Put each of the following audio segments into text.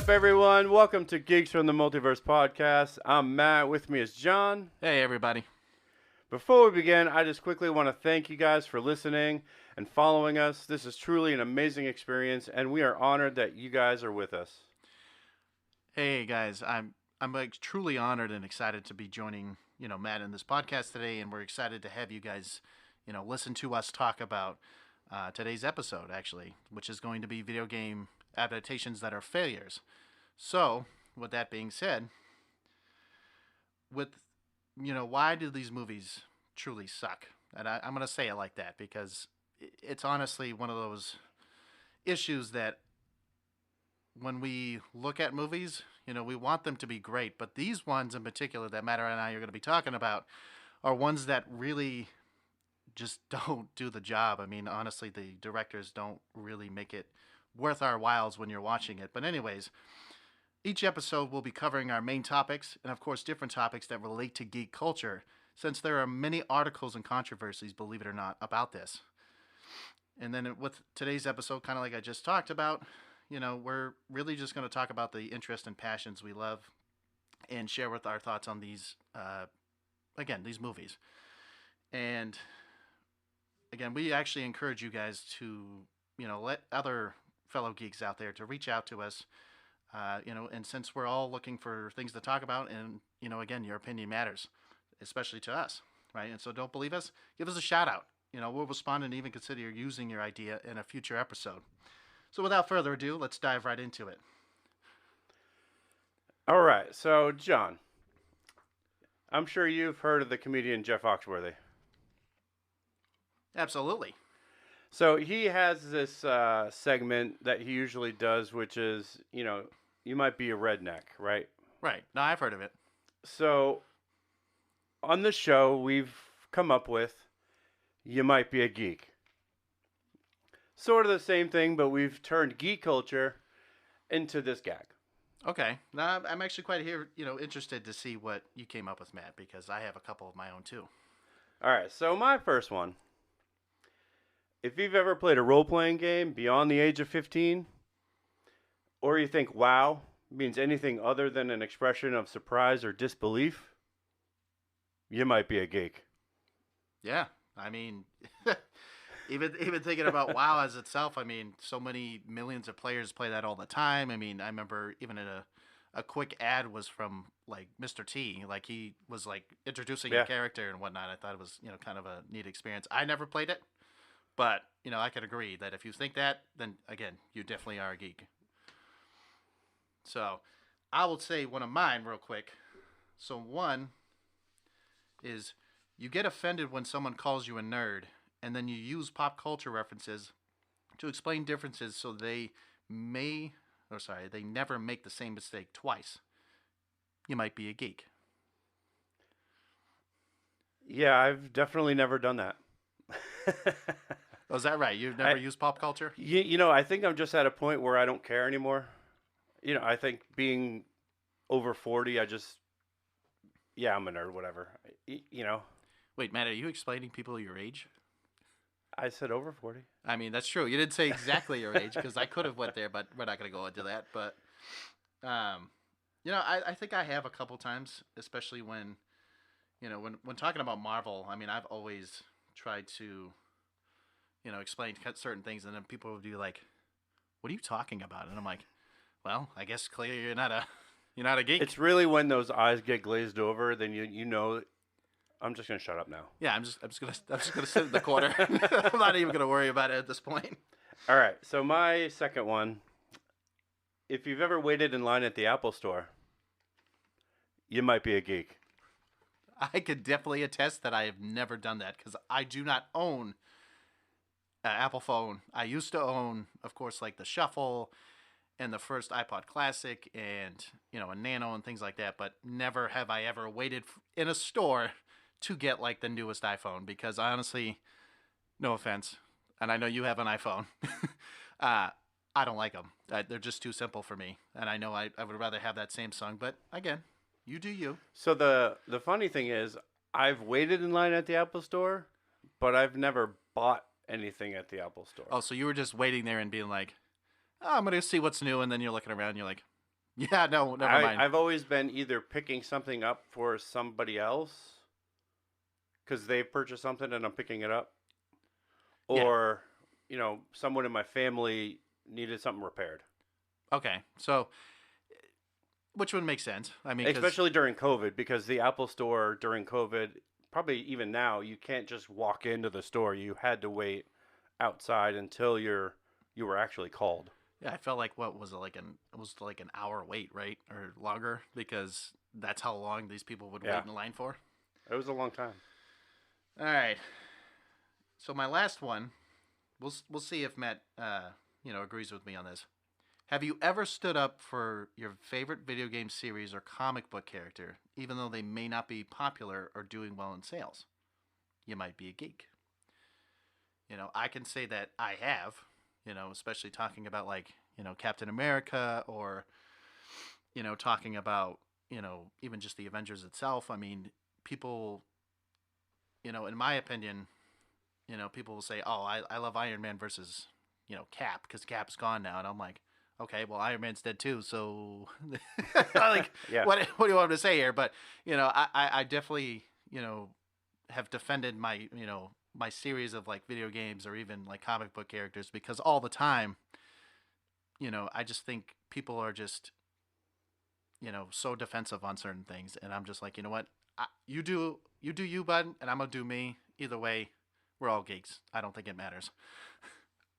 up, everyone? Welcome to Geeks From The Multiverse podcast. I'm Matt. With me is John. Hey, everybody. Before we begin, I just quickly want to thank you guys for listening and following us. This is truly an amazing experience, and we are honored that you guys are with us. Hey, guys. I'm like truly honored and excited to be joining, Matt in this podcast today, and we're excited to have you guys, listen to us talk about today's episode, actually, which is going to be video game adaptations that are failures. So, with that being said, why do these movies truly suck? And I'm going to say it like that because it's honestly one of those issues that when we look at movies, we want them to be great, but these ones in particular that Matt and I are going to be talking about are ones that really just don't do the job. I mean, honestly, the directors don't really make it worth our whiles when you're watching it. But anyways, each episode will be covering our main topics and, of course, different topics that relate to geek culture, since there are many articles and controversies, believe it or not, about this. And then with today's episode, kind of like I just talked about, we're really just going to talk about the interests and passions we love and share with our thoughts on these, these movies. And again, we actually encourage you guys to, let other fellow geeks out there to reach out to us, and since we're all looking for things to talk about, and, again, your opinion matters, especially to us, right? And so don't believe us, give us a shout out. We'll respond and even consider using your idea in a future episode. So without further ado, let's dive right into it. All right, so John, I'm sure you've heard of the comedian Jeff Foxworthy. Absolutely. So he has this segment that he usually does, which is, you might be a redneck, right? Right. No, I've heard of it. So on the show, we've come up with, you might be a geek. Sort of the same thing, but we've turned geek culture into this gag. Okay. Now, I'm actually quite interested to see what you came up with, Matt, because I have a couple of my own too. All right. So my first one. If you've ever played a role-playing game beyond the age of 15, or you think wow means anything other than an expression of surprise or disbelief, you might be a geek. Yeah. I mean, even thinking about WoW as itself, I mean, so many millions of players play that all the time. I mean, I remember even a quick ad was from like Mr. T, like he was like introducing a character and whatnot. I thought it was, kind of a neat experience. I never played it, but, I could agree that if you think that, then again, you definitely are a geek. So I will say one of mine real quick. So one is you get offended when someone calls you a nerd, and then you use pop culture references to explain differences so they never make the same mistake twice. You might be a geek. Yeah, I've definitely never done that. Oh, is that right? You've never used pop culture? I think I'm just at a point where I don't care anymore. I think being over 40, I'm a nerd, whatever. Wait, Matt, are you explaining people your age? I said over 40. I mean, that's true. You didn't say exactly your age because I could have went there, but we're not going to go into that. But, I think I have a couple times, especially when, when talking about Marvel. I mean, I've always tried to, explain certain things, and then people would be like, "What are you talking about?" And I'm like, "Well, I guess clearly you're not a geek." It's really when those eyes get glazed over, then you know. I'm just gonna shut up now. Yeah, I'm just gonna sit in the corner. I'm not even gonna worry about it at this point. All right. So my second one, if you've ever waited in line at the Apple Store, you might be a geek. I could definitely attest that I have never done that because I do not own an Apple phone. I used to own, of course, like the Shuffle and the first iPod Classic and, a Nano and things like that. But never have I ever waited in a store to get like the newest iPhone because honestly, no offense, and I know you have an iPhone, I don't like them. They're just too simple for me. And I know I would rather have that Samsung, but again, you do you. So the funny thing is, I've waited in line at the Apple Store, but I've never bought anything at the Apple Store. Oh, so you were just waiting there and being like, oh, I'm going to see what's new, and then you're looking around and you're like, Yeah, no, never mind. I've always been either picking something up for somebody else because they've purchased something and I'm picking it up, Yeah. or someone in my family needed something repaired. Okay. So, which one makes sense? I mean, because Especially during COVID, because the Apple Store during COVID, probably even now, you can't just walk into the store. You had to wait outside until you were actually called. yeah, I felt like what was it was like an hour wait, right, or longer, because that's how long these people would Yeah, wait in line for. it was a long time. All right. So my last one, we'll see if Matt agrees with me on this. Have you ever stood up for your favorite video game series or comic book character, even though they may not be popular or doing well in sales? You might be a geek. I can say that I have, especially talking about like, Captain America or, talking about, even just the Avengers itself. I mean, people, in my opinion, people will say, oh, I love Iron Man versus, Cap because Cap's gone now. And I'm like, okay, well, Iron Man's dead too. So, like, Yeah. what do you want me to say here? But, I definitely, have defended my, my series of like video games or even like comic book characters because all the time, I just think people are just, so defensive on certain things. And I'm just like, you know what? You do you, bud, and I'm going to do me. Either way, we're all geeks. I don't think it matters.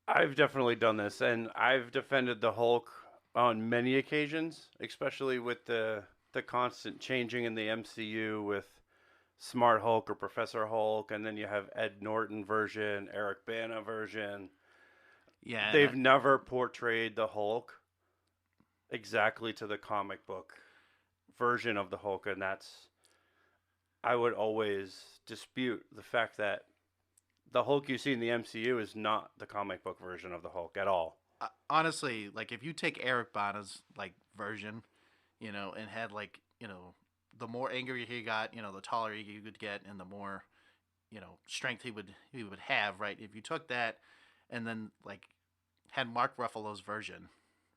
I've definitely done this, and I've defended the Hulk on many occasions, especially with the constant changing in the MCU with Smart Hulk or Professor Hulk, and then you have Ed Norton version, Eric Bana version. Yeah. They've never portrayed the Hulk exactly to the comic book version of the Hulk, and I would always dispute the fact that the Hulk you see in the MCU is not the comic book version of the Hulk at all. Honestly, like if you take Eric Bana's like version, and had like, the more angry he got, the taller he would get, and the more, strength he would have, right? If you took that and then like had Mark Ruffalo's version,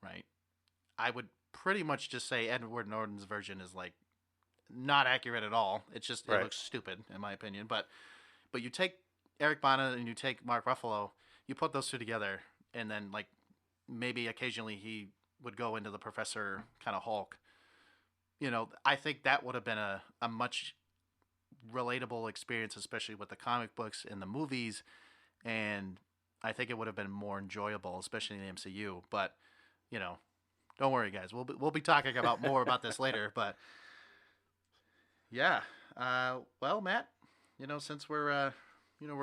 right? I would pretty much just say Edward Norton's version is like not accurate at all. It's just it Right. looks stupid in my opinion. But you take Eric Bana and you take Mark Ruffalo, you put those two together, and then like maybe occasionally he would go into the Professor kind of Hulk. I think that would have been a much relatable experience, especially with the comic books and the movies, and I think it would have been more enjoyable, especially in the MCU. But you know, don't worry, guys. We'll be talking about more about this later. But yeah, well, Matt, since we're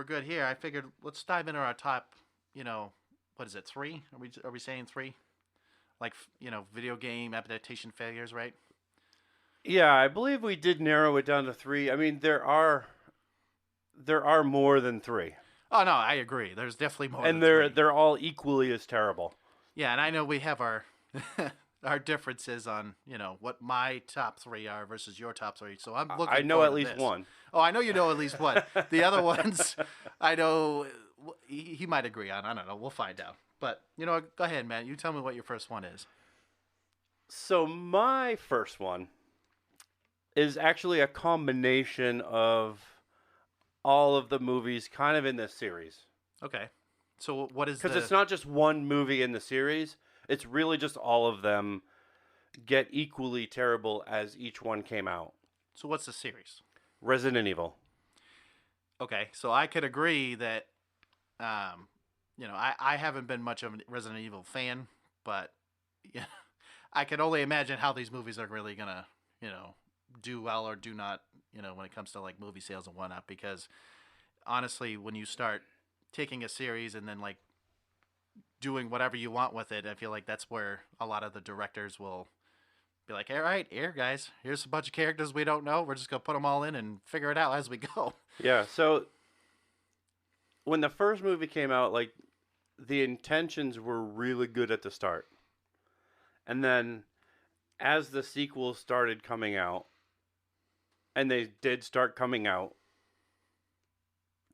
good here, I figured let's dive into our top. What is it? 3? Are we saying 3? Like video game adaptation failures, right? Yeah, I believe we did narrow it down to 3. I mean, there are more than 3, Oh no, I agree. There's definitely more and than 3. they're all equally as terrible. Yeah, and I know we have our our differences on what my top 3 are versus your top 3. So I'm looking. I know forward at to least this. one. Oh, I know you know at least one. The other ones, I know he might agree on. I don't know. We'll find out. But go ahead, man. You tell me what your first one is. So my first one is actually a combination of all of the movies kind of in this series. Okay. So what is Because it's not just one movie in the series. It's really just all of them get equally terrible as each one came out. So what's the series? Resident Evil. Okay, so I could agree that, I haven't been much of a Resident Evil fan, but yeah, I can only imagine how these movies are really gonna, do well or do not, when it comes to like movie sales and whatnot. Because honestly, when you start taking a series and then like doing whatever you want with it, I feel like that's where a lot of the directors will be like, all right, here, guys, here's a bunch of characters we don't know. We're just going to put them all in and figure it out as we go. Yeah, so when the first movie came out, like, the intentions were really good at the start. And then as the sequels started coming out, and they did start coming out,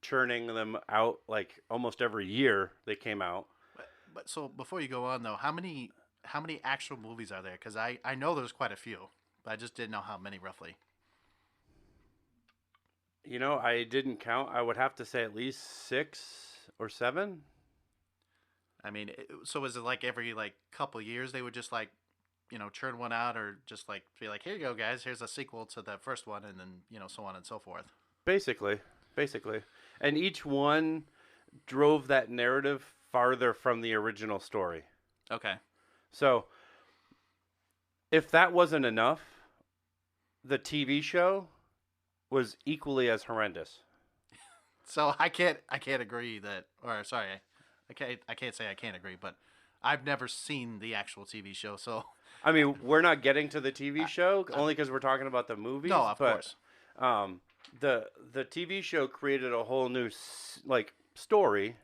churning them out like almost every year they came out. But so before you go on though, how many how many actual movies are there? Because I know there's quite a few, but I just didn't know how many roughly. You know, I didn't count. I would have to say at least 6 or 7. I mean, so is it like every like couple years they would just like, churn one out, or just like be like, here you go, guys, here's a sequel to the first one, and then so on and so forth. Basically, and each one drove that narrative farther from the original story. Okay. So, if that wasn't enough, the TV show was equally as horrendous. So I can't agree that, or sorry, I can't say I can't agree, but I've never seen the actual TV show, so. I mean, we're not getting to the TV show only because we're talking about the movies. No, of course. The TV show created a whole new story.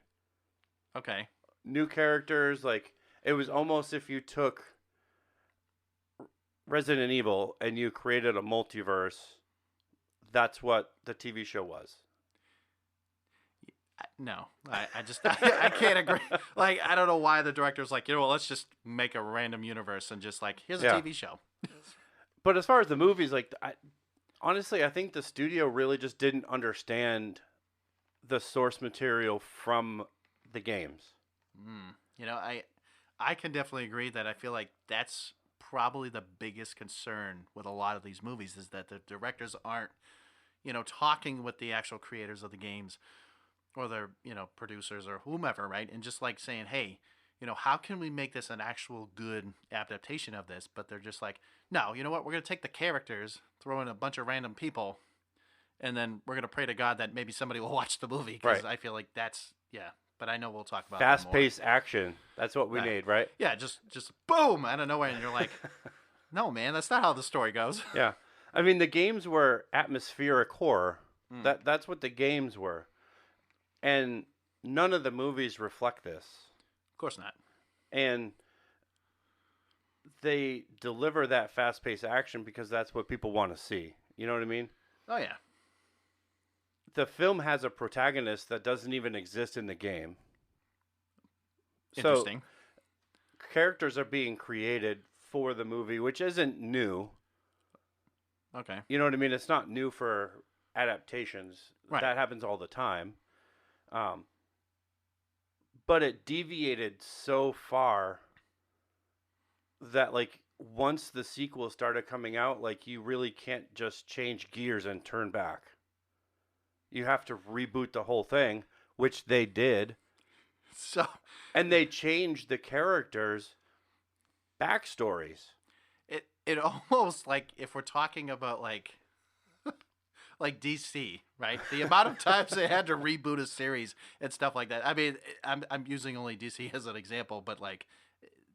Okay. New characters. Like, it was almost if you took Resident Evil and you created a multiverse. That's what the TV show was. No, I just I can't agree. Like, I don't know why the director's like, let's just make a random universe and just like, here's a TV show. But as far as the movies, like, honestly, I think the studio really just didn't understand the source material from the games. I can definitely agree that I feel like that's probably the biggest concern with a lot of these movies, is that the directors aren't, talking with the actual creators of the games, or their, producers or whomever, right? And just like saying, hey, how can we make this an actual good adaptation of this? But they're just like, no, you know what? We're going to take the characters, throw in a bunch of random people, and then we're going to pray to God that maybe somebody will watch the movie. Because I feel like that's, but I know we'll talk about fast-paced action. That's what we need, right? Yeah, just boom, out of nowhere, and you're like, no, man, that's not how the story goes. Yeah. I mean, the games were atmospheric horror. That's what the games were. And none of the movies reflect this. Of course not. And they deliver that fast-paced action because that's what people want to see. You know what I mean? Oh, yeah. The film has a protagonist that doesn't even exist in the game. Interesting. So, characters are being created for the movie, which isn't new. Okay. You know what I mean? It's not new for adaptations. Right. That happens all the time. But it deviated so far that, like, once the sequel started coming out, like, you really can't just change gears and turn back. You have to reboot the whole thing, which they did. And they changed the characters' backstories. It almost, like, if we're talking about like DC, right? The amount of times they had to reboot a series and stuff like that. I mean, I'm using only DC as an example, but like,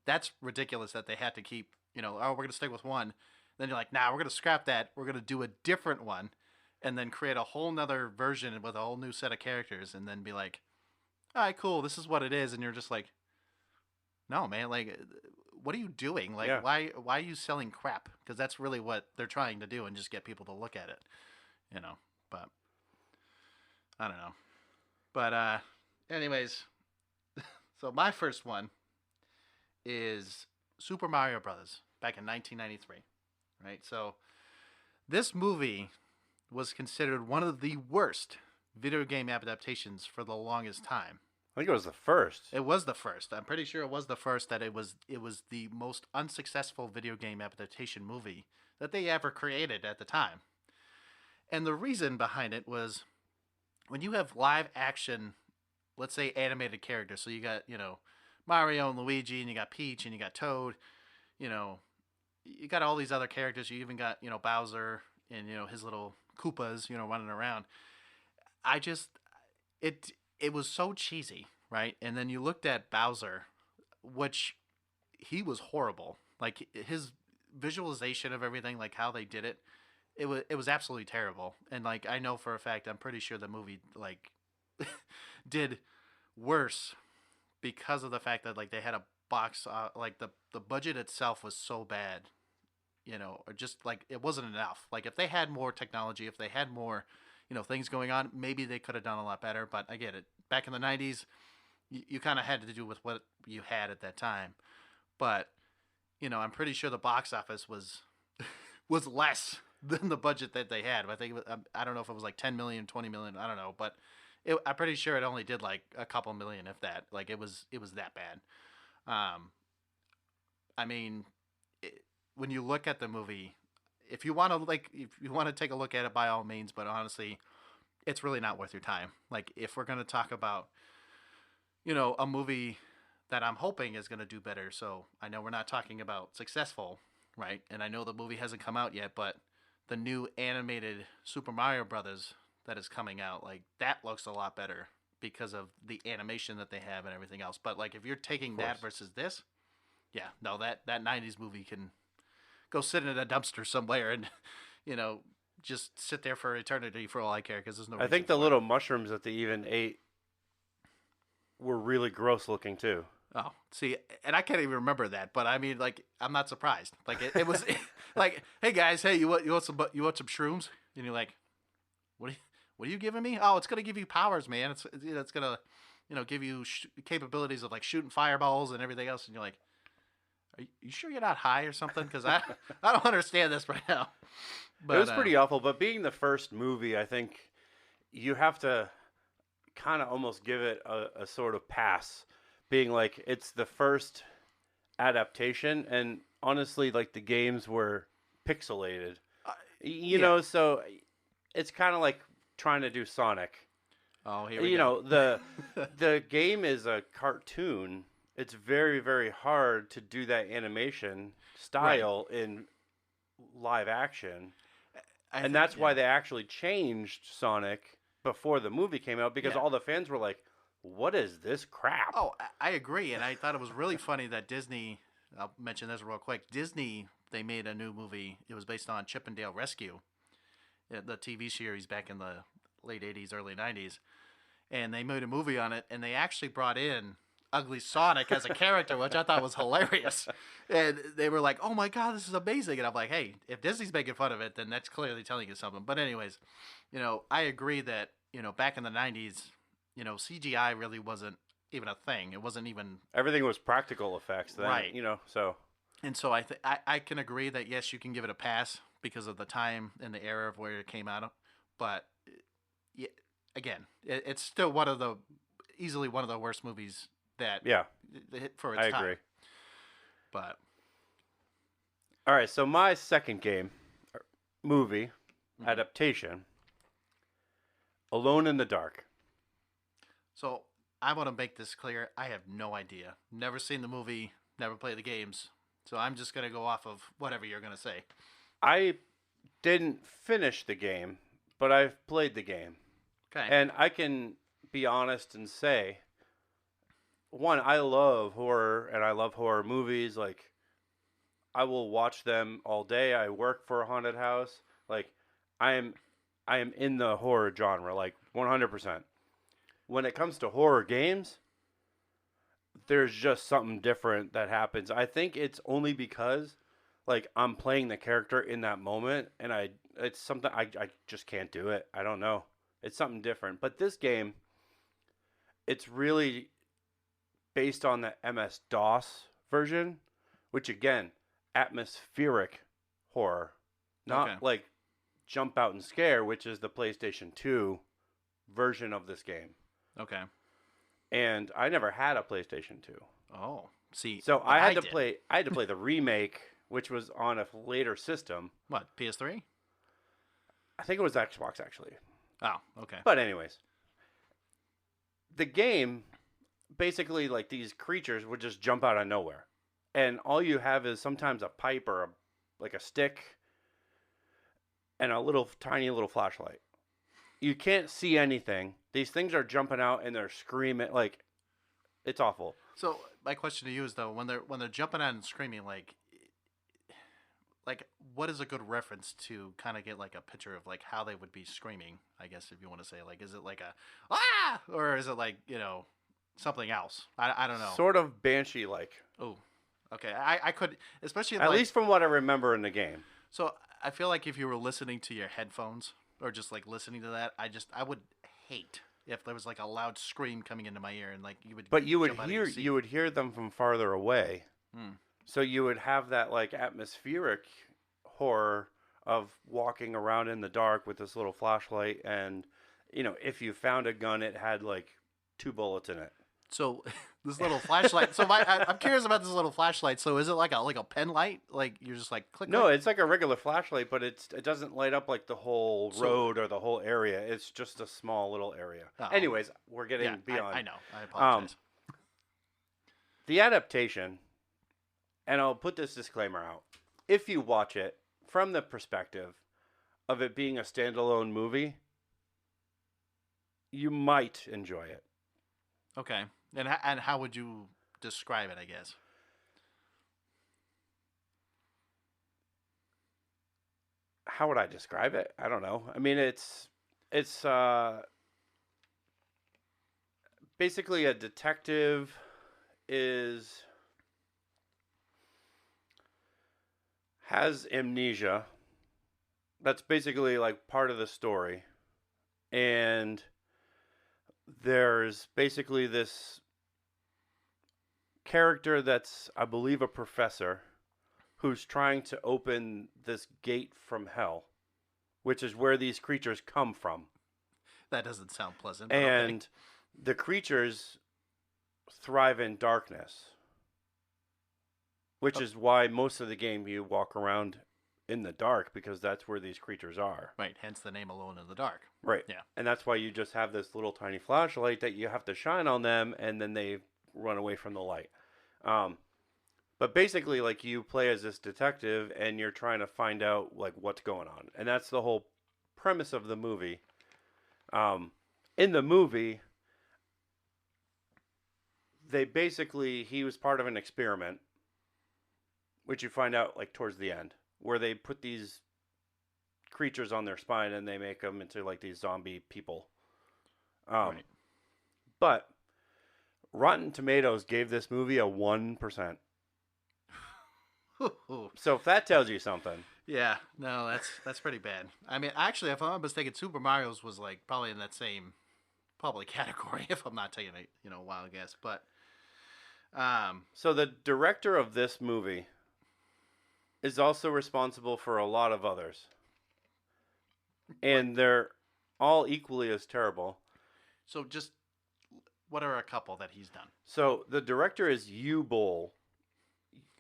that's ridiculous that they had to keep, we're gonna stick with one. Then you're like, nah, we're gonna scrap that. We're gonna do a different one, and then create a whole nother version with a whole new set of characters, and then be like, all right, cool, this is what it is, and you're just like, no, man, like, what are you doing? Like, why are you selling crap? Because that's really what they're trying to do, and just get people to look at it. But I don't know. But anyways, so my first one is Super Mario Brothers back in 1993, right? So this movie was considered one of the worst video game adaptations for the longest time. I think it was the first. It was the first. I'm pretty sure it was the first, that it was the most unsuccessful video game adaptation movie that they ever created at the time. And the reason behind it was, when you have live action, let's say animated characters, so you got, Mario and Luigi, and you got Peach, and you got Toad, you got all these other characters, you even got, Bowser and, his little Koopas, running around. It was so cheesy, right? And then you looked at Bowser, which he was horrible. Like, his visualization of everything, like how they did it, it was absolutely terrible. And like, I know for a fact, I'm pretty sure the movie like did worse because of the fact that like they had a box, like the budget itself was so bad, or just like it wasn't enough. Like, if they had more technology, if they had more, things going on, maybe they could have done a lot better. But I get it. Back in the 90s, you kind of had to do with what you had at that time. But I'm pretty sure the box office was was less than the budget that they had. I think I don't know if it was like 10 million, 20 million, I don't know, but I'm pretty sure it only did like a couple million, if that. Like it was that bad. I mean, when you look at the movie, if you want to take a look at it, by all means, but honestly, it's really not worth your time. Like if we're going to talk about, a movie that I'm hoping is going to do better. So I know we're not talking about successful, right? And I know the movie hasn't come out yet, but the new animated Super Mario Brothers that is coming out, like that looks a lot better because of the animation that they have and everything else. But like if you're taking that versus this, yeah, no, that 90s movie can go sit in a dumpster somewhere and, just sit there for eternity for all I care, because there's no I think the little mushrooms that they even ate were really gross looking too. Oh, see, and I can't even remember that, but I mean, like, I'm not surprised. Like, it was like, hey guys, hey, you want some shrooms? And you're like, what are you giving me? Oh, it's gonna give you powers, man. It's gonna, give you capabilities of like shooting fireballs and everything else. And you're like, are you sure you're not high or something? Because I don't understand this right now. But, it was pretty awful. But being the first movie, I think you have to kind of almost give it a sort of pass. Being like, it's the first adaptation, and honestly, like, the games were pixelated. So it's kind of like trying to do Sonic. Oh, here we go. The game is a cartoon. It's very, very hard to do that animation style in live action. And that's why they actually changed Sonic before the movie came out, because all the fans were like, what is this crap? Oh, I agree. And I thought it was really funny that Disney, I'll mention this real quick, Disney, they made a new movie. It was based on Chip and Dale Rescue, the TV series back in the late 80s, early 90s. And they made a movie on it, and they actually brought in Ugly Sonic as a character, which I thought was hilarious. And they were like, oh my God, this is amazing. And I'm like, hey, if Disney's making fun of it, then that's clearly telling you something. But anyways, I agree that, back in the 90s, CGI really wasn't even a thing. It wasn't even... Everything was practical effects then, right. so... And so I can agree that, yes, you can give it a pass because of the time and the era of where it came out of. But, again, it's still easily one of the worst movies that... Yeah. For its time. I agree. But... All right, so my second movie, adaptation, Alone in the Dark. So I want to make this clear. I have no idea. Never seen the movie, never played the games. So I'm just going to go off of whatever you're going to say. I didn't finish the game, but I've played the game. Okay. And I can be honest and say, one, I love horror, and I love horror movies. Like, I will watch them all day. I work for a haunted house. Like, I am in the horror genre, like 100%. When it comes to horror games, there's just something different that happens. I think it's only because, like, I'm playing the character in that moment, and it's something I just can't do it. I don't know. It's something different. But this game, it's really based on the MS-DOS version, which, again, atmospheric horror, not like jump out and scare, which is the PlayStation 2 version of this game. Okay. And I never had a PlayStation 2. Oh, see. So I had to play the remake, which was on a later system. What, PS3? I think it was Xbox, actually. Oh, okay. But anyways, the game, basically, like, these creatures would just jump out of nowhere. And all you have is sometimes a pipe or a stick and a tiny little flashlight. You can't see anything. These things are jumping out and they're screaming. Like, it's awful. So my question to you is, though, when they're jumping out and screaming, like what is a good reference to kind of get like a picture of like how they would be screaming? I guess, if you want to say, like, is it like a ah, or is it like something else? I don't know. Sort of banshee like. Oh, okay. I could, especially at least from what I remember in the game. So I feel like if you were listening to your headphones or just like listening to that, I would hate if there was like a loud scream coming into my ear and like you would. But you would hear them from farther away. So you would have that like atmospheric horror of walking around in the dark with this little flashlight, and if you found a gun, it had like 2 bullets in it. So this little flashlight. So I'm curious about this little flashlight. So is it like a pen light? Like you're just like click? No, click? it's like a regular flashlight, but it doesn't light up like the whole road or the whole area. It's just a small little area. Oh. Anyways, we're getting beyond. I know. I apologize. The adaptation, and I'll put this disclaimer out. If you watch it from the perspective of it being a standalone movie, you might enjoy it. Okay. And how would you describe it, I guess? How would I describe it? I don't know. I mean, it's basically a detective has amnesia. That's basically like part of the story. And there's basically this character that's, I believe, a professor who's trying to open this gate from hell, which is where these creatures come from. That doesn't sound pleasant. And the creatures thrive in darkness, which is why most of the game you walk around in the dark, because that's where these creatures are. Right, hence the name Alone in the Dark. Right. Yeah. And that's why you just have this little tiny flashlight that you have to shine on them, and then they run away from the light. But basically, like, you play as this detective, and you're trying to find out, like, what's going on. And that's the whole premise of the movie. In the movie, he was part of an experiment, which you find out, like, towards the end, where they put these creatures on their spine and they make them into like these zombie people. Right. But Rotten Tomatoes gave this movie a 1%. So if that tells you something. Yeah, no, that's pretty bad. I mean, actually, if I'm not mistaken, Super Mario's was like probably in that same probably category, if I'm not taking a wild guess. But so the director of this movie is also responsible for a lot of others. And they're all equally as terrible. So just, what are a couple that he's done? So the director is Ueboll.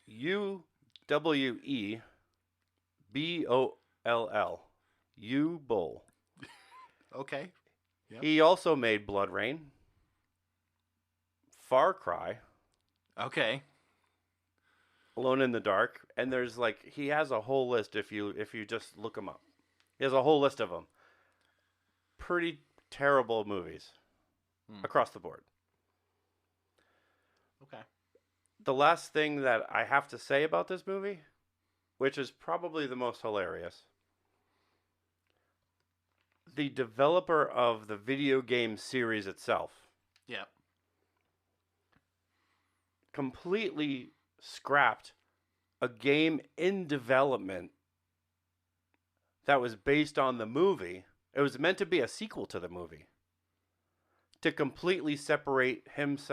Uwebull. Ueboll. Okay. Yep. He also made Blood Rain, Far Cry, Okay. Alone in the Dark, and there's like, he has a whole list if you just look him up. He has a whole list of them. Pretty terrible movies across the board. Okay. The last thing that I have to say about this movie, which is probably the most hilarious, the developer of the video game series itself, completely scrapped a game in development that was based on the movie. It was meant to be a sequel to the movie. To completely separate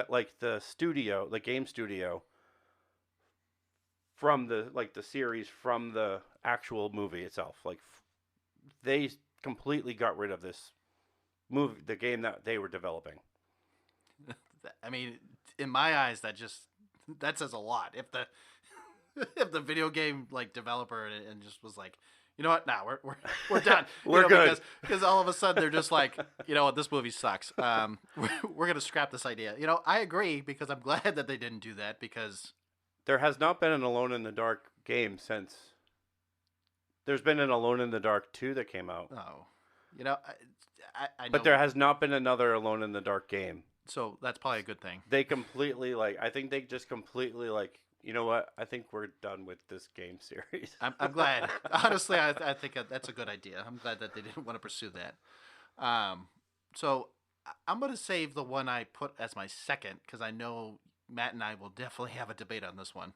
like the studio, the game studio, from the series, from the actual movie itself. Like, they completely got rid of this movie, the game that they were developing. I mean, in my eyes, that says a lot. If the video game like developer and just was like, you know what? Nah, we're done. We're good. Because all of a sudden they're just like, you know what? This movie sucks. We're gonna scrap this idea. I agree, because I'm glad that they didn't do that, because there has not been an Alone in the Dark game since. There's been an Alone in the Dark 2 that came out. Oh, I know. But there has not been another Alone in the Dark game. So that's probably a good thing. They completely I think they just completely you know what? I think we're done with this game series. I'm glad. Honestly, I think that's a good idea. I'm glad that they didn't want to pursue that. So I'm going to save the one I put as my second, because I know Matt and I will definitely have a debate on this one.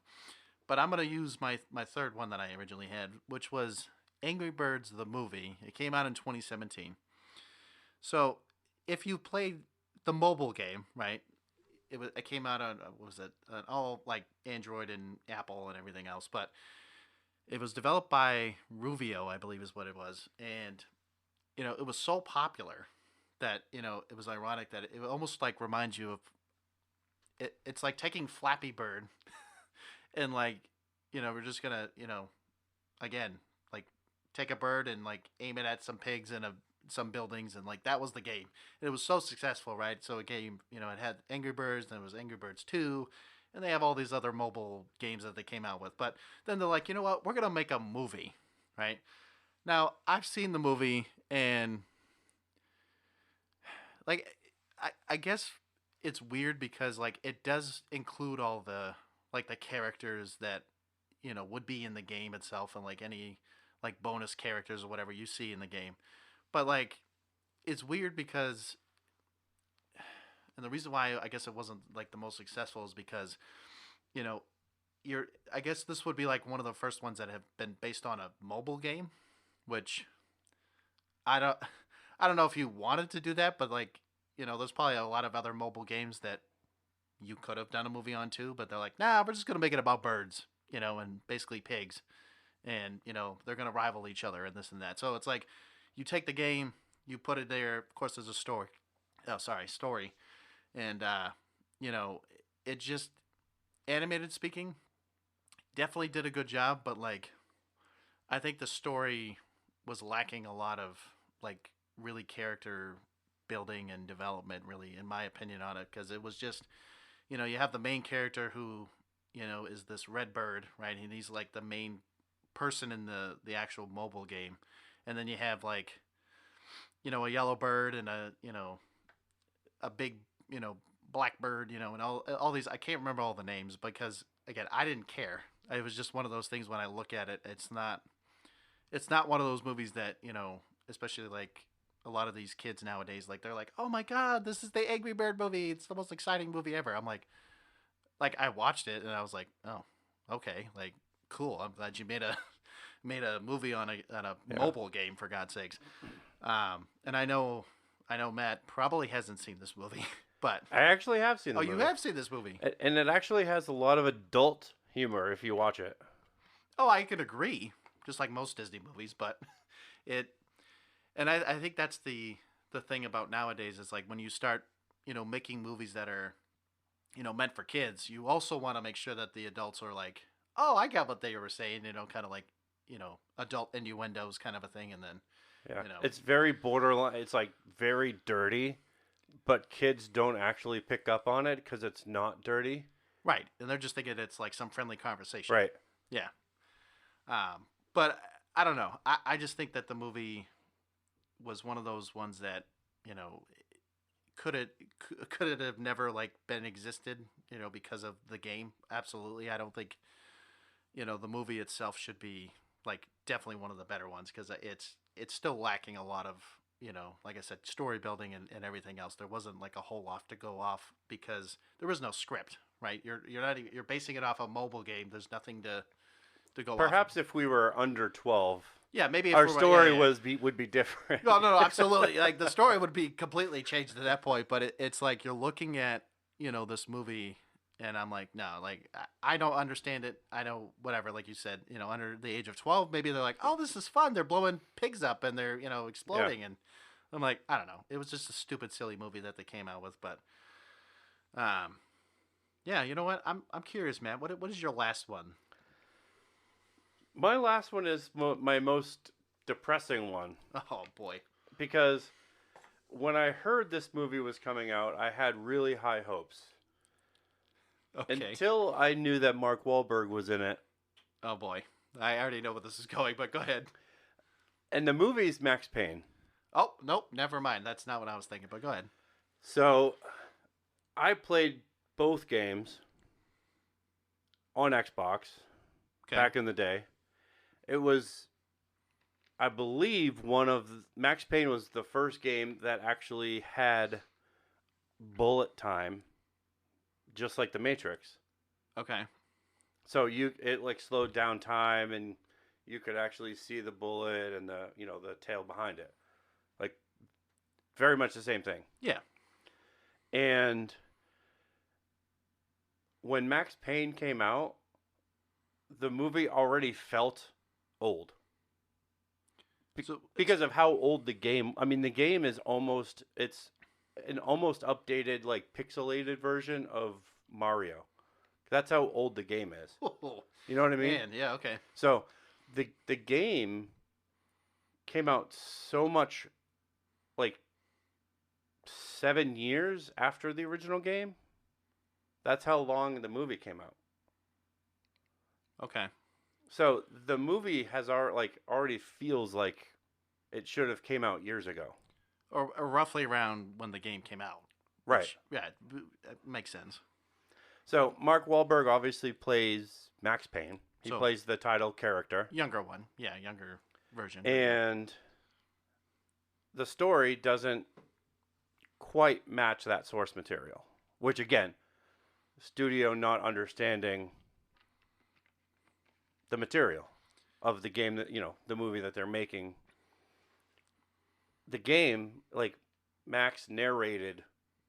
But I'm going to use my third one that I originally had, which was Angry Birds the movie. It came out in 2017. So if you played the mobile game, right, it came out on what was it all like Android and Apple and everything else, but it was developed by Ruvio, I believe is what it was, and it was so popular that it was ironic that it almost like reminds you of it. It's like taking Flappy Bird and like we're just gonna again like take a bird and like aim it at some pigs and some buildings, and like that was the game. And it was so successful, right? So a game, it had Angry Birds, then it was Angry Birds 2, and they have all these other mobile games that they came out with. But then they're like, you know what? We're gonna make a movie, right? Now I've seen the movie, and like I guess it's weird because like it does include all the like the characters that would be in the game itself, and like any like bonus characters or whatever you see in the game. But like it's weird because and the reason why I guess it wasn't like the most successful is because you know you're I guess this would be like one of the first ones that have been based on a mobile game, which I don't I don't know if you wanted to do that, but like there's probably a lot of other mobile games that you could have done a movie on too, but they're like, nah, we're just gonna make it about birds, and basically pigs, and they're gonna rival each other and this and that. So it's like you take the game, you put it there. Of course, there's a story. Oh, sorry, story, and it just animated speaking definitely did a good job, but like I think the story was lacking a lot of like really character building and development, really, in my opinion, on it, because it was just you have the main character who is this red bird, right, and he's like the main person in the actual mobile game, and then you have like a yellow bird and a big black bird, and all these. I can't remember all the names because again I didn't care. It was just one of those things. When I look at it, it's not one of those movies that especially like a lot of these kids nowadays, like they're like, oh my god, this is the Angry Bird movie, it's the most exciting movie ever. I'm like I watched it and I was like, oh, okay, like cool, I'm glad you made a made a movie on a mobile game, for God's sakes. And I know Matt probably hasn't seen this movie, but I actually have seen the movie. You have seen this movie, and it actually has a lot of adult humor if you watch it. Oh, I can agree, just like most Disney movies, but it and I think that's the thing about nowadays is like when you start making movies that are meant for kids, you also want to make sure that the adults are like, oh, I got what they were saying, kind of like adult innuendos kind of a thing, and then it's very borderline. It's like very dirty, but kids don't actually pick up on it because it's not dirty, right? And they're just thinking it's like some friendly conversation, right? Yeah. But I don't know. I just think that the movie was one of those ones that could it have never like been existed because of the game. Absolutely. I don't think the movie itself should be like definitely one of the better ones, because it's still lacking a lot of like I said, story building and everything else. There wasn't like a whole lot to go off because there was no script, right? You're basing it off a mobile game. There's nothing to go Perhaps off of. if we were under 12, yeah, maybe if our story would be different. No, absolutely. Like the story would be completely changed at that point. But it's like you're looking at this movie, and I'm like, no, like I don't understand it. I know whatever, like you said, under the age of 12, maybe they're like, oh, this is fun. They're blowing pigs up and they're exploding, and I'm like, I don't know. It was just a stupid, silly movie that they came out with. But yeah, you know what? I'm curious, Matt. What is your last one? My last one is my most depressing one. Oh, boy. Because when I heard this movie was coming out, I had really high hopes. Okay. Until I knew that Mark Wahlberg was in it. Oh, boy. I already know where this is going, but go ahead. And the movie's Max Payne. Oh, nope. Never mind. That's not what I was thinking, but go ahead. So, I played both games on Xbox back in the day. It was, I believe, Max Payne was the first game that actually had bullet time, just like the Matrix. Okay. So it like slowed down time, and you could actually see the bullet and the tail behind it, like very much the same thing. Yeah. And when Max Payne came out, the movie already felt old. Because of how old the game. I mean, the game is it's an almost updated, like pixelated version of Mario. That's how old the game is. You know what I mean? Man, yeah, okay. So the game came out so much, like 7 years after the original game. That's how long the movie came out. Okay. So the movie has already feels like it should have came out years ago. Or roughly around when the game came out. Right. Which, yeah, it makes sense. So Mark Wahlberg obviously plays Max Payne. He plays the title character. Younger one. Yeah, younger version. And the story doesn't quite match that source material. Which, again, studio not understanding the material of the game that, the movie that they're making. The game, like, Max narrated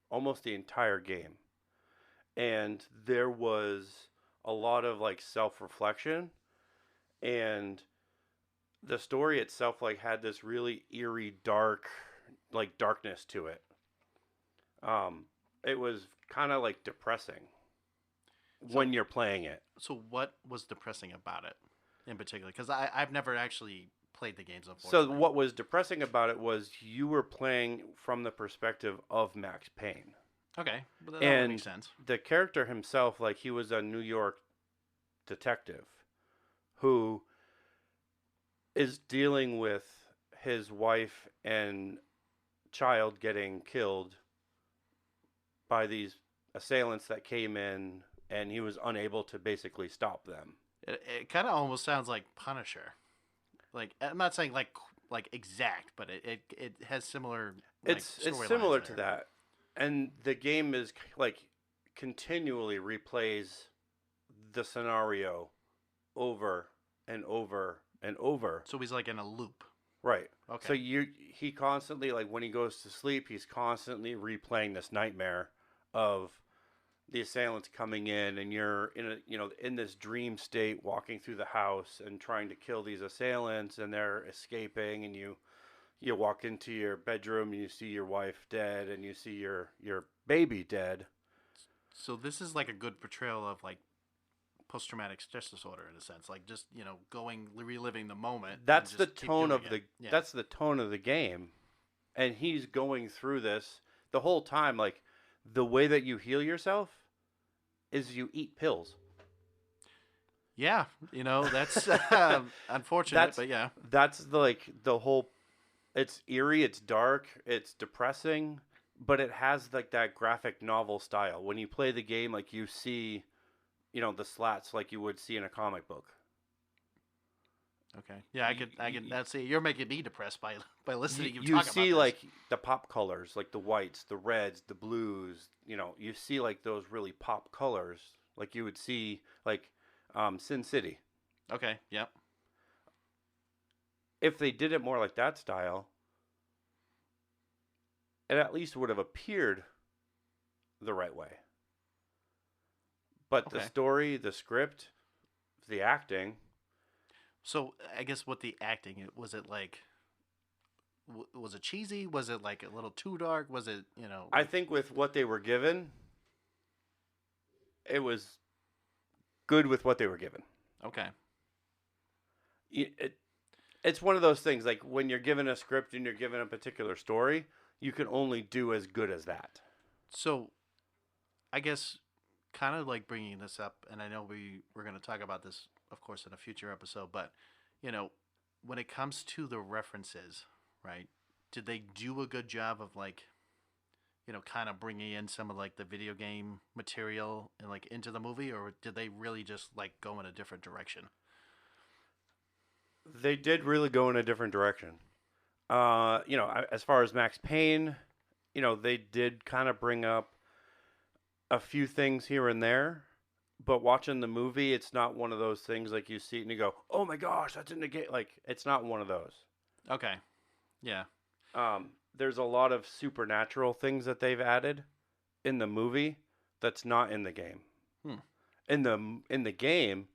almost the entire game. And there was a lot of, like, self-reflection. And the story itself, like, had this really eerie, dark, like, darkness to it. It was kind of, like, depressing when you're playing it. So what was depressing about it in particular? Because I've never actually played the games, unfortunately. So what was depressing about it was you were playing from the perspective of Max Payne. Okay, but that would make sense. The character himself, like, he was a New York detective who is dealing with his wife and child getting killed by these assailants that came in, and he was unable to basically stop them. It kind of almost sounds like Punisher. Like, I'm not saying like exact, but it has similar. Like, it's similar to that, and the game is like continually replays the scenario over and over and over. So he's like in a loop. Right. Okay. So he constantly, like, when he goes to sleep, he's constantly replaying this nightmare of the assailants coming in, and you're in this dream state, walking through the house and trying to kill these assailants, and they're escaping, and you walk into your bedroom and you see your wife dead, and you see your baby dead. So this is like a good portrayal of like post-traumatic stress disorder in a sense, like just reliving the moment. That's the tone of that's the tone of the game, and he's going through this the whole time. Like, the way that you heal yourself is you eat pills. Yeah, that's unfortunate, but yeah. That's the whole. It's eerie, it's dark, it's depressing, but it has like that graphic novel style. When you play the game, like, you see, the slats like you would see in a comic book. Okay. Yeah, I can. That's it. You're making me depressed by listening. You see like the pop colors, like the whites, the reds, the blues. You see like those really pop colors, like you would see like Sin City. Okay. Yep. If they did it more like that style, it at least would have appeared the right way. But the story, the script, the acting. So I guess what the acting, was it like, was it cheesy? Was it like a little too dark? Was it, I think with what they were given, it was good with what they were given. Okay. It's one of those things, like when you're given a script and you're given a particular story, you can only do as good as that. So I guess kind of like bringing this up, and I know we're going to talk about this, of course, in a future episode, but, when it comes to the references, right, did they do a good job of, like, kind of bringing in some of, like, the video game material and, like, into the movie, or did they really just, like, go in a different direction? They did really go in a different direction. As far as Max Payne, they did kind of bring up a few things here and there, but watching the movie, it's not one of those things like you see it and you go, "Oh my gosh, that's in the game." Like, it's not one of those. Okay. Yeah. There's a lot of supernatural things that they've added in the movie that's not in the game. Hmm. In the game,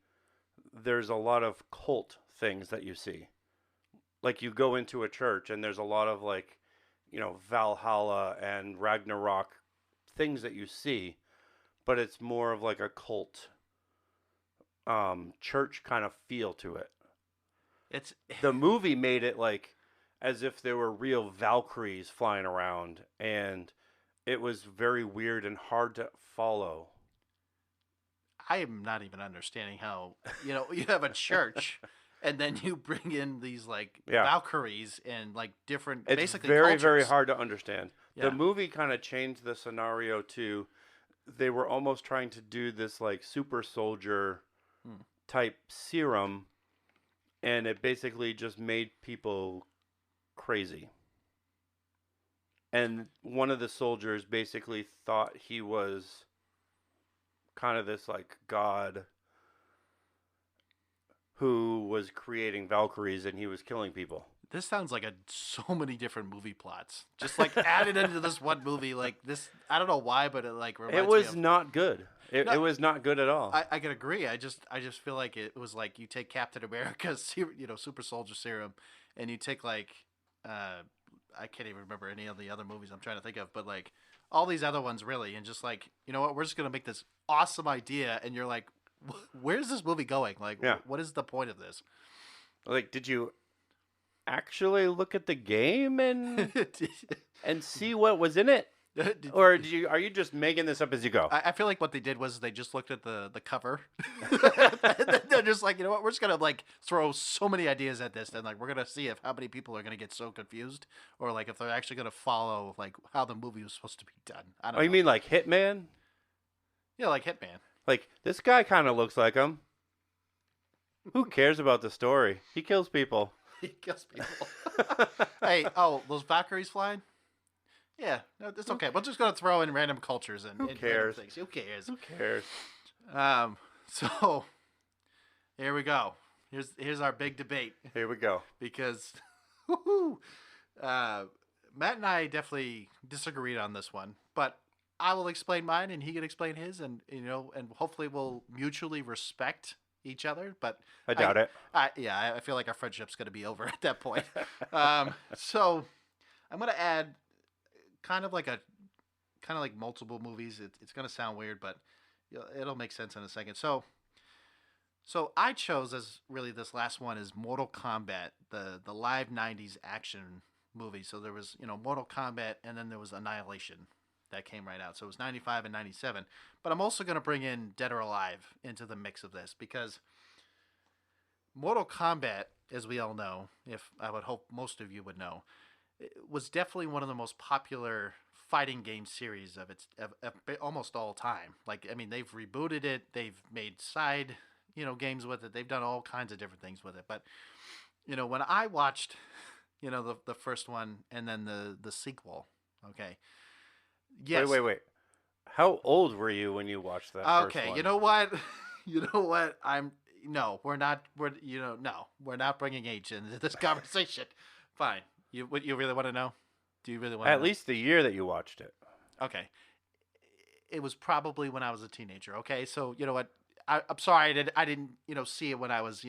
there's a lot of cult things that you see. Like you go into a church and there's a lot of like, Valhalla and Ragnarok things that you see, but it's more of like a cult church kind of feel to it. It's The movie made it like as if there were real Valkyries flying around, and it was very weird and hard to follow. I am not even understanding how you have a church and then you bring in these like Yeah. Valkyries and like different It's basically very, cultures. very hard to understand. Yeah. The movie kind of changed the scenario to they were almost trying to do this like super soldier type serum, and it basically just made people crazy. And one of the soldiers basically thought he was kind of this like god who was creating Valkyries, and he was killing people. This sounds like so many different movie plots, just like added into this one movie. Like this, I don't know why, but it like reminds It was me of, not good. No, It was not good at all. I can agree. I just feel like it was like you take Captain America's super soldier serum, and you take like I can't even remember any of the other movies I'm trying to think of, but like all these other ones really, and just like what, we're just gonna make this awesome idea, and you're like, where's this movie going? Like, Yeah. what is the point of this? Like, did you actually look at the game and see what was in it? Or are you just making this up as you go? I feel like what they did was they just looked at the cover. And they're just like, you know what, we're just gonna like throw so many ideas at this, and like we're gonna see if how many people are gonna get so confused, or like if they're actually gonna follow like how the movie was supposed to be done. I don't know. You mean like Hitman? Yeah, like Hitman. Like, this guy kind of looks like him. Who cares about the story? He kills people. He kills people. Hey, those Valkyries flying? Yeah, no, it's okay. We're just gonna throw in random cultures and Who and cares? random things. Who cares? Who cares? So here we go. Here's our big debate, Here we go. because Matt and I definitely disagreed on this one, but I will explain mine and he can explain his, and and hopefully we'll mutually respect each other. But I doubt it. I feel like our friendship's going to be over at that point. So I'm going to add kind of like multiple movies. It's going to sound weird, but it'll make sense in a second. So I chose as really this last one is Mortal Kombat, the live 90s action movie. So there was, Mortal Kombat, and then there was Annihilation that came right out. So it was 95 and 97. But I'm also going to bring in Dead or Alive into the mix of this, because Mortal Kombat, as we all know, if I would hope most of you would know, it was definitely one of the most popular fighting game series of almost all time. Like, I mean, they've rebooted it, they've made side games with it, they've done all kinds of different things with it. But when I watched the first one and then the sequel, okay, yes. Wait. How old were you when you watched that first Okay, one? you know what? We're not bringing age into this conversation. Fine. You really want to know? Do you really want to know? At least the year that you watched it. Okay. It was probably when I was a teenager. Okay, so you know what? I'm sorry I didn't see it when I was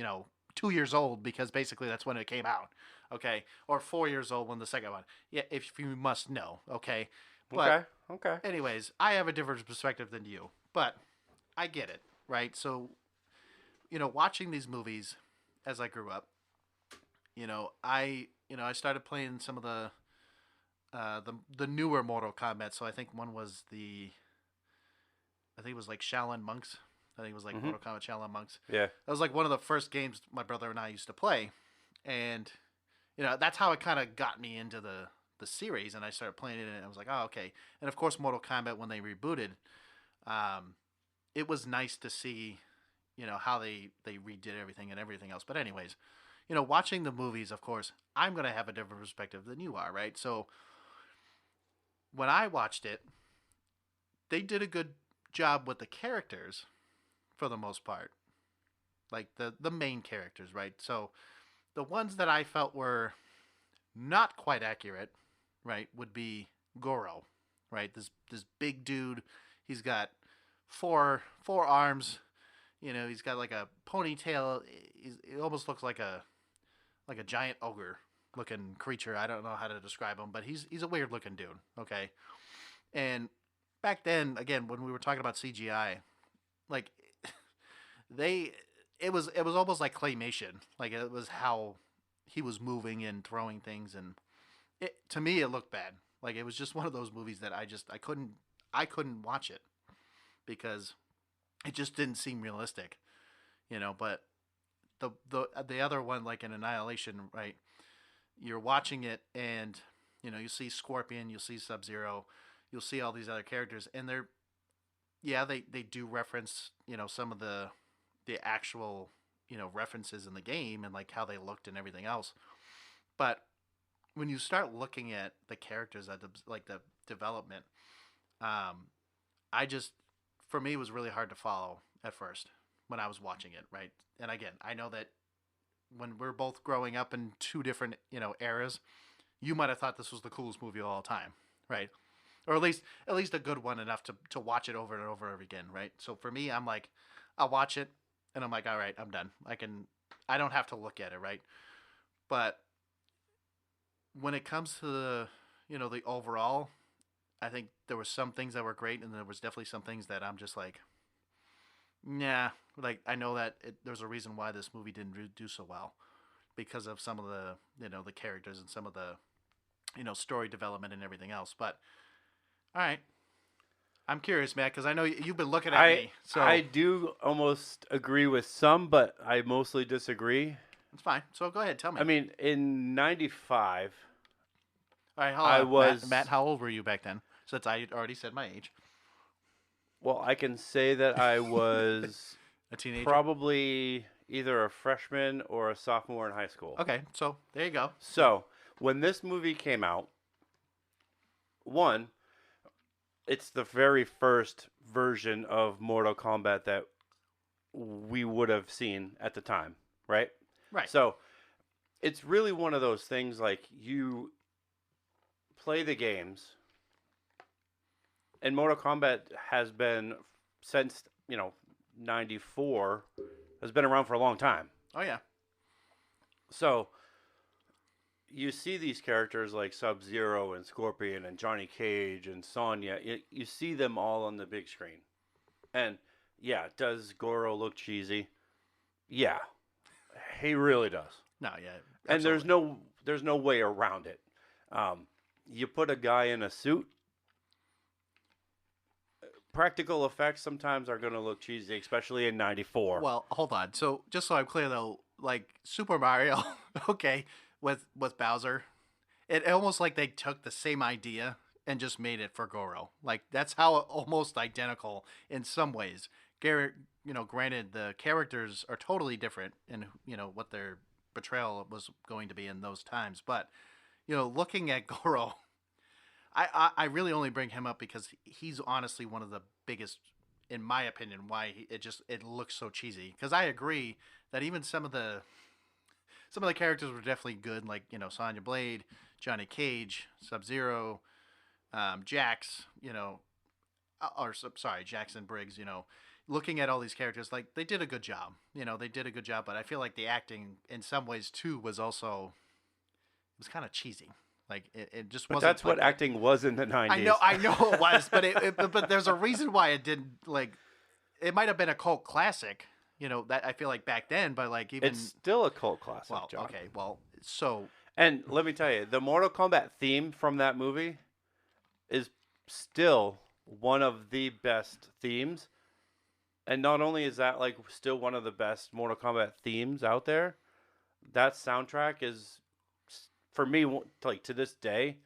2 years old, because basically that's when it came out. Okay, or 4 years old when the second one. Yeah, if you must know. Okay. But Okay. anyways, I have a different perspective than you, but I get it, right? So, watching these movies as I grew up, I started playing some of the newer Mortal Kombat. So I think one was it was like Shaolin Monks. I think it was like Mortal Kombat Shaolin Monks. Yeah. That was like one of the first games my brother and I used to play, and that's how it kind of got me into the series, and I started playing it, and I was like, oh, okay. And of course, Mortal Kombat, when they rebooted, it was nice to see, how they redid everything and everything else. But anyways, watching the movies, of course, I'm going to have a different perspective than you are, right? So when I watched it, they did a good job with the characters for the most part. Like the main characters, right? So the ones that I felt were not quite accurate, right, would be Goro, right? This big dude. He's got four arms. You know, he's got like a ponytail. It almost looks like a giant ogre looking creature. I don't know how to describe him, but he's a weird looking dude. Okay, and back then, again, when we were talking about CGI, like they, it was almost like claymation. Like it was how he was moving and throwing things, and to me it looked bad. Like it was just one of those movies that I couldn't watch it because it just didn't seem realistic, you know. But the other one, like in Annihilation, right? You're watching it, and you know you see Scorpion, you'll see Sub Zero, you'll see all these other characters, and they do reference, you know, some of the actual, you know, references in the game and like how they looked and everything else. But when you start looking at the characters, at the development, I just, for me, it was really hard to follow at first when I was watching it, right? And again, I know that when we're both growing up in two different, you know, eras, you might have thought this was the coolest movie of all time, right? Or at least a good one enough to watch it over and over again, right? So for me, I'm like, I'll watch it and I'm like, all right, I'm done. I don't have to look at it, right? But when it comes to the, you know, the overall, I think there were some things that were great, and there was definitely some things that I'm just like, nah. Like I know that there's a reason why this movie didn't do so well, because of some of the, you know, the characters and some of the, you know, story development and everything else. But all right, I'm curious, Matt, because I know you've been looking at me. So I do almost agree with some, but I mostly disagree. it's fine. So go ahead, tell me. I mean, in '95, all right, hold I on. was Matt. How old were you back then? Since I already said my age. well, I can say that I was A teenager. probably either a freshman or a sophomore in high school. Okay, so there you go. So when this movie came out, one, it's the very first version of Mortal Kombat that we would have seen at the time, right? Right. So it's really one of those things like you play the games, and Mortal Kombat has been since, you know, '94, has been around for a long time. Oh yeah. So you see these characters like Sub-Zero and Scorpion and Johnny Cage and Sonya. You see them all on the big screen. And yeah, does Goro look cheesy? Yeah. He really does. No, yeah. And absolutely. there's no way around it. You put a guy in a suit, practical effects sometimes are going to look cheesy, especially in '94. Well, hold on. So just so I'm clear though, like Super Mario, okay, with Bowser, it almost like they took the same idea and just made it for Goro. Like that's how almost identical in some ways. Garrett, you know, granted the characters are totally different in, you know, what their portrayal was going to be in those times, but you know, looking at Goro, I really only bring him up because he's honestly one of the biggest, in my opinion, why it looks so cheesy. Because I agree that even some of the characters were definitely good, like, you know, Sonya Blade, Johnny Cage, Sub Zero, Jax, you know, sorry, Jackson Briggs, you know. Looking at all these characters, like they did a good job. You know, they did a good job, but I feel like the acting in some ways too was also, it was kind of cheesy. Like it just But wasn't. that's what acting was in the '90s. I know it was, but but there's a reason why it didn't. Like, it might have been a cult classic, you know. That I feel like back then, but like even It's still a cult classic, well, John. okay, well, so And let me tell you, the Mortal Kombat theme from that movie is still one of the best themes. And not only is that like still one of the best Mortal Kombat themes out there, that soundtrack is, for me, like to this day,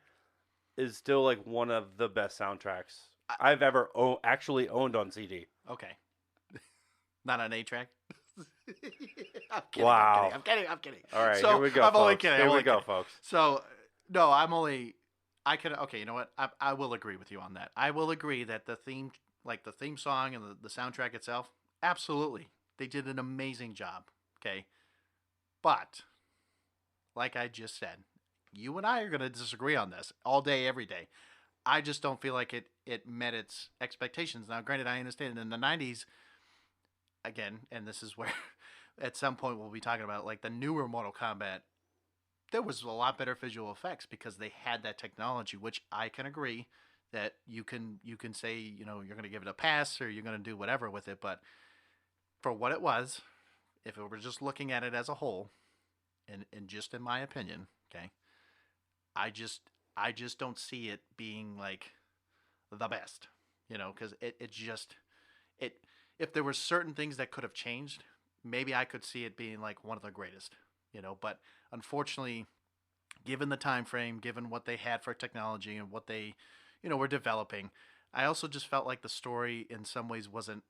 is still like one of the best soundtracks I've ever actually owned on CD. okay, not on 8-track. I'm kidding. Wow. I'm kidding. All right, So, here we go, I'm folks. only kidding. Here we go, folks. So no, I'm only. I can. Okay, you know what? I will agree with you on that. I will agree that the theme, like the theme song and the soundtrack itself, absolutely, they did an amazing job. Okay, but like I just said, you and I are going to disagree on this all day, every day. I just don't feel like it met its expectations. Now, granted, I understand in the 90s, again, and this is where at some point we'll be talking about like the newer Mortal Kombat, there was a lot better visual effects because they had that technology, which I can agree that you can say, you know, you're going to give it a pass or you're going to do whatever with it, but for what it was, if it were just looking at it as a whole, and just in my opinion, okay, I just don't see it being like the best, you know, because it just it if there were certain things that could have changed, maybe I could see it being like one of the greatest, you know, but unfortunately, given the time frame, given what they had for technology and what they, you know, were developing, I also just felt like the story in some ways wasn't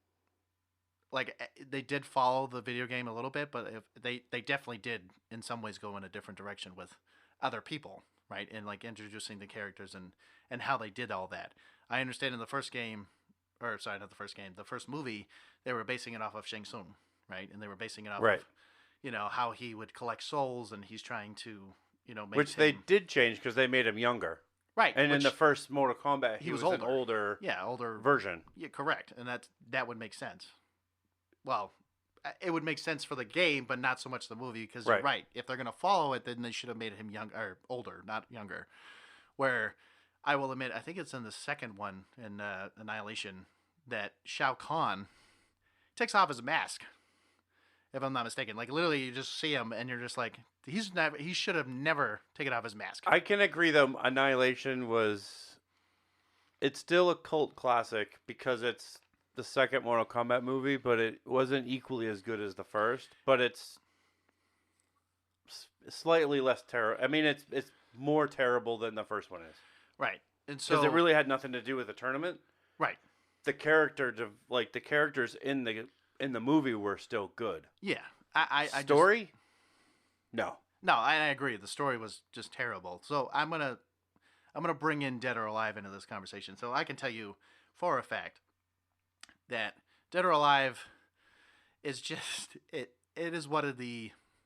like they did follow the video game a little bit, but if they definitely did in some ways go in a different direction with other people, right? And like introducing the characters and how they did all that. I understand in the first game, or sorry, not the first game, the first movie, they were basing it off of Shang Tsung, right? And they were basing it off Right. of, you know, how he would collect souls and he's trying to, you know, make Which him, they did change because they made him younger. right. And in which the first Mortal Kombat, he was an older. older Yeah, older version. Yeah, correct. And that would make sense. Well, it would make sense for the game, but not so much the movie because you're Right. right. If they're gonna follow it, then they should have made him young or older, not younger. Where I will admit, I think it's in the second one in Annihilation that Shao Kahn takes off his mask. If I'm not mistaken, like literally, you just see him and you're just like, he should have never taken off his mask. I can agree, though, Annihilation was... It's still a cult classic because it's the second Mortal Kombat movie, but it wasn't equally as good as the first. But it's slightly less terrible. I mean, it's more terrible than the first one is. Right. And so Because it really had nothing to do with the tournament. right. The characters in the movie were still good. Yeah. I Story? No. No, I agree. The story was just terrible. So I'm gonna bring in Dead or Alive into this conversation. So I can tell you for a fact that Dead or Alive is just it is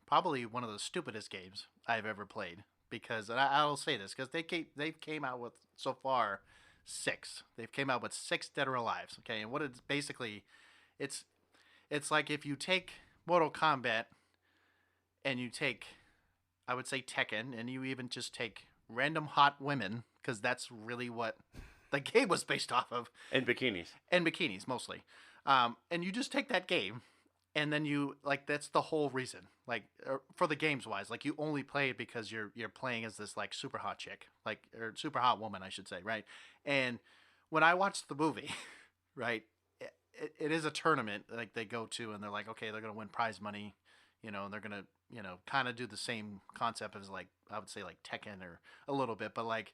probably one of the stupidest games I've ever played because and I'll say this because they came out with so far 6. They've came out with 6 Dead or Alives. Okay, and what it's basically, it's like if you take Mortal Kombat and you take, I would say Tekken, and you even just take random hot women because that's really what the game was based off of. And bikinis. And bikinis mostly. And you just take that game, and then you like that's the whole reason. Like for the games wise, like you only play it because you're playing as this like super hot chick, like or super hot woman, I should say, right? And when I watched the movie, right, it is a tournament like they go to, and they're like, okay, they're gonna win prize money, you know, and they're gonna kind of do the same concept as like I would say like Tekken or a little bit, but like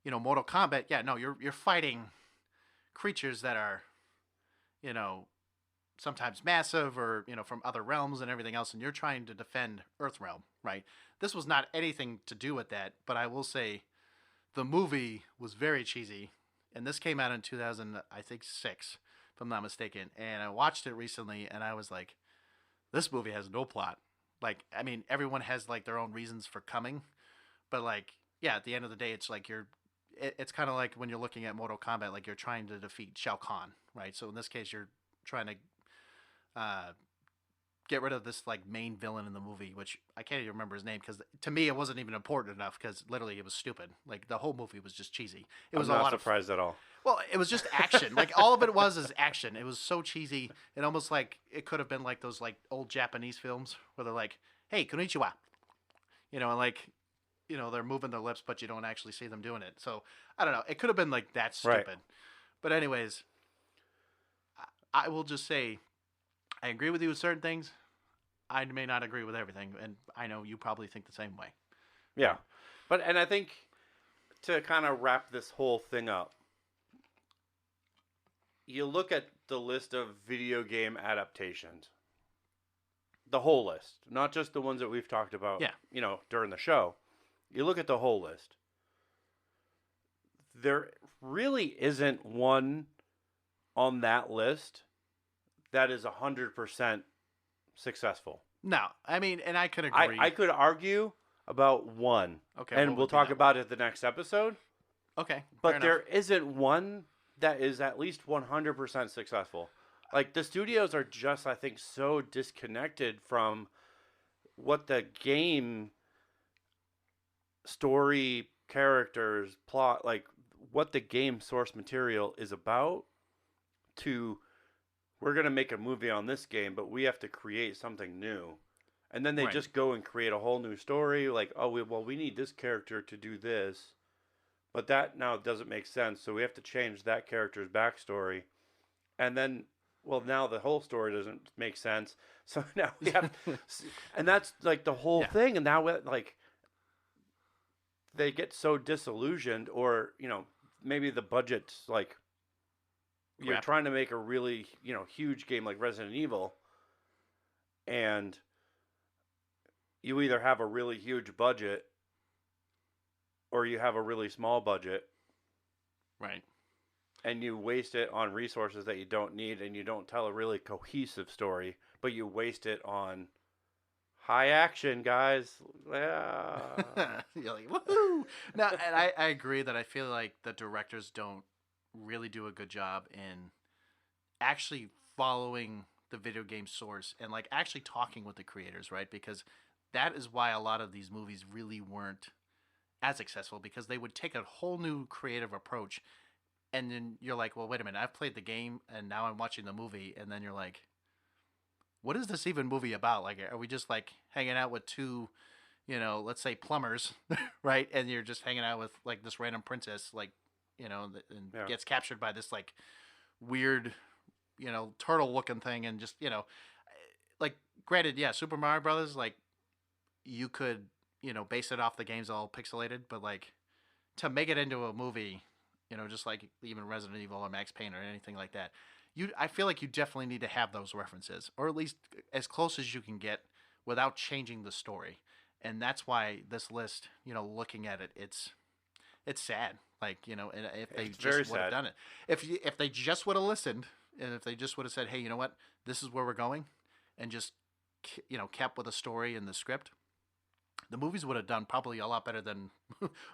Mortal Kombat, yeah, no, you're fighting creatures that are sometimes massive or from other realms and everything else, and you're trying to defend Earthrealm, right? This was not anything to do with that, but I will say the movie was very cheesy, and this came out in 2000, I think 6, if I'm not mistaken, and I watched it recently, and I was like, this movie has no plot. Like, I mean, everyone has like their own reasons for coming, but like, yeah, at the end of the day, it's like it's kind of like when you're looking at Mortal Kombat, like you're trying to defeat Shao Kahn, right? So in this case, you're trying to get rid of this like main villain in the movie, which I can't even remember his name because to me it wasn't even important enough because literally it was stupid. Like the whole movie was just cheesy. It was I'm not a lot surprised at all. Well, it was just action. Like all of it was is action. It was so cheesy. It almost like it could have been like those like old Japanese films where they're like, "Hey, konnichiwa," and like they're moving their lips, but you don't actually see them doing it. So I don't know. It could have been like that stupid. Right. But anyways, I will just say I agree with you with certain things. I may not agree with everything, and I know you probably think the same way. Yeah. And I think to kind of wrap this whole thing up, you look at the list of video game adaptations. The whole list, not just the ones that we've talked about, during the show. You look at the whole list. There really isn't one on that list that is 100% successful. No, I mean, and I could agree. I could argue about one. Okay, and we'll talk about it the next episode. Okay. But there isn't one that is at least 100% successful. Like, the studios are just, I think, so disconnected from what the game story, characters, plot, like what the game source material is about, to we're going to make a movie on this game, but we have to create something new. And then they just go and create a whole new story. Like, oh, we need this character to do this. But that now doesn't make sense. So we have to change that character's backstory. And then, well, now the whole story doesn't make sense. So now we have, and that's like the whole thing. And now, like, they get so disillusioned, or, maybe the budget's like, you're trying to make a really, huge game like Resident Evil, and you either have a really huge budget or you have a really small budget. Right. And you waste it on resources that you don't need, and you don't tell a really cohesive story, but you waste it on high action, guys. Yeah. You're like, woohoo! No, and I agree that I feel like the directors don't really do a good job in actually following the video game source and like actually talking with the creators, right? Because that is why a lot of these movies really weren't as successful, because they would take a whole new creative approach, and then you're like, well, wait a minute, I've played the game and now I'm watching the movie, and then you're like, what is this even movie about? Like, are we just like hanging out with two, let's say plumbers, right? And you're just hanging out with like this random princess, like, and gets captured by this like weird, turtle looking thing, and just, like, granted, yeah, Super Mario Brothers, like, you could, base it off the games all pixelated, but like to make it into a movie, just like even Resident Evil or Max Payne or anything like that, I feel like you definitely need to have those references, or at least as close as you can get without changing the story. And that's why this list, looking at it, it's sad. Like, and if they just would have done it, if they just would have listened, and if they just would have said, hey, you know what, this is where we're going, and just, kept with the story and the script, the movies would have done probably a lot better than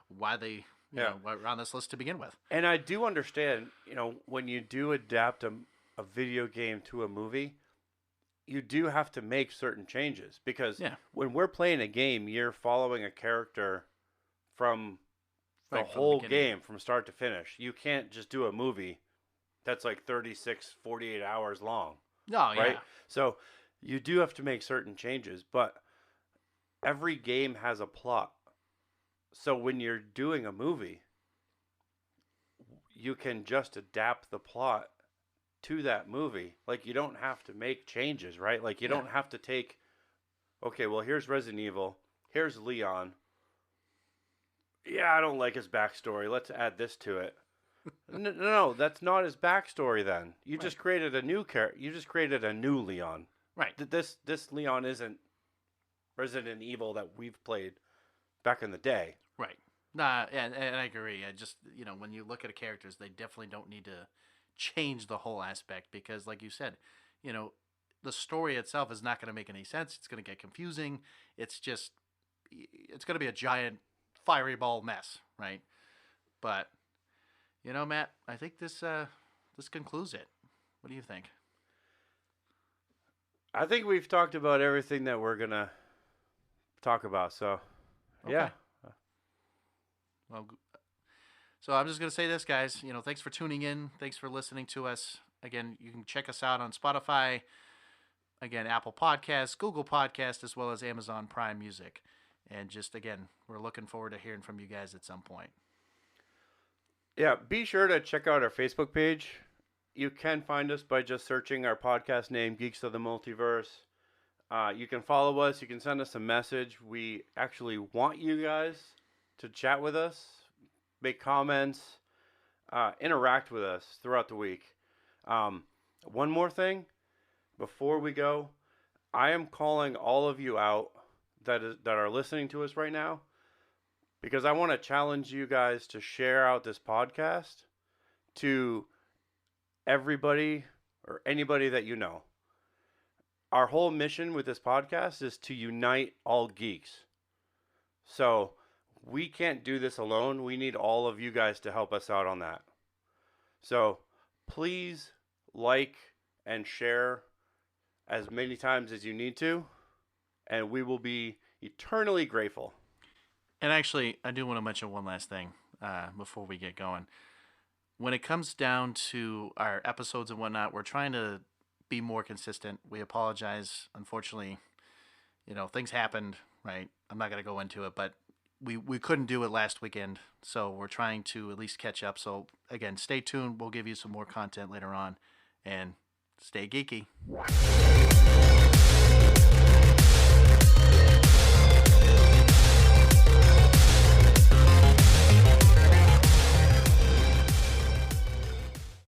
why they were on this list to begin with. And I do understand, when you do adapt a video game to a movie, you do have to make certain changes, because when we're playing a game, you're following a character from the whole game from start to finish. You can't just do a movie that's like 36, 48 hours long. No, right? Yeah. So you do have to make certain changes, but every game has a plot. So when you're doing a movie, you can just adapt the plot to that movie. Like, you don't have to make changes, right? Like, you don't have to take, okay, well, here's Resident Evil, here's Leon. Yeah, I don't like his backstory. Let's add this to it. No, that's not his backstory then. You just created a new character. You just created a new Leon. Right. This Leon isn't Resident Evil that we've played back in the day. Right. Nah, and I agree. I just, when you look at the characters, they definitely don't need to change the whole aspect, because like you said, the story itself is not going to make any sense. It's going to get confusing. It's going to be a giant fiery ball mess, right? But, Matt, I think this concludes it. What do you think? I think we've talked about everything that we're going to talk about, so yeah. Well, so I'm just going to say this, guys. Thanks for tuning in. Thanks for listening to us. Again, you can check us out on Spotify, again, Apple Podcasts, Google Podcasts, as well as Amazon Prime Music. And just, again, we're looking forward to hearing from you guys at some point. Yeah, be sure to check out our Facebook page. You can find us by just searching our podcast name, Geeks of the Multiverse. You can follow us. You can send us a message. We actually want you guys to chat with us, make comments, interact with us throughout the week. One more thing before we go, I am calling all of you out that are listening to us right now, because I want to challenge you guys to share out this podcast to everybody or anybody that you know. Our whole mission with this podcast is to unite all geeks. So we can't do this alone. We need all of you guys to help us out on that. So please like and share as many times as you need to, and we will be eternally grateful. And actually, I do want to mention one last thing before we get going. When it comes down to our episodes and whatnot, we're trying to be more consistent. We apologize. Unfortunately, things happened, right? I'm not going to go into it, but we couldn't do it last weekend, so we're trying to at least catch up. So again, stay tuned. We'll give you some more content later on, and stay geeky.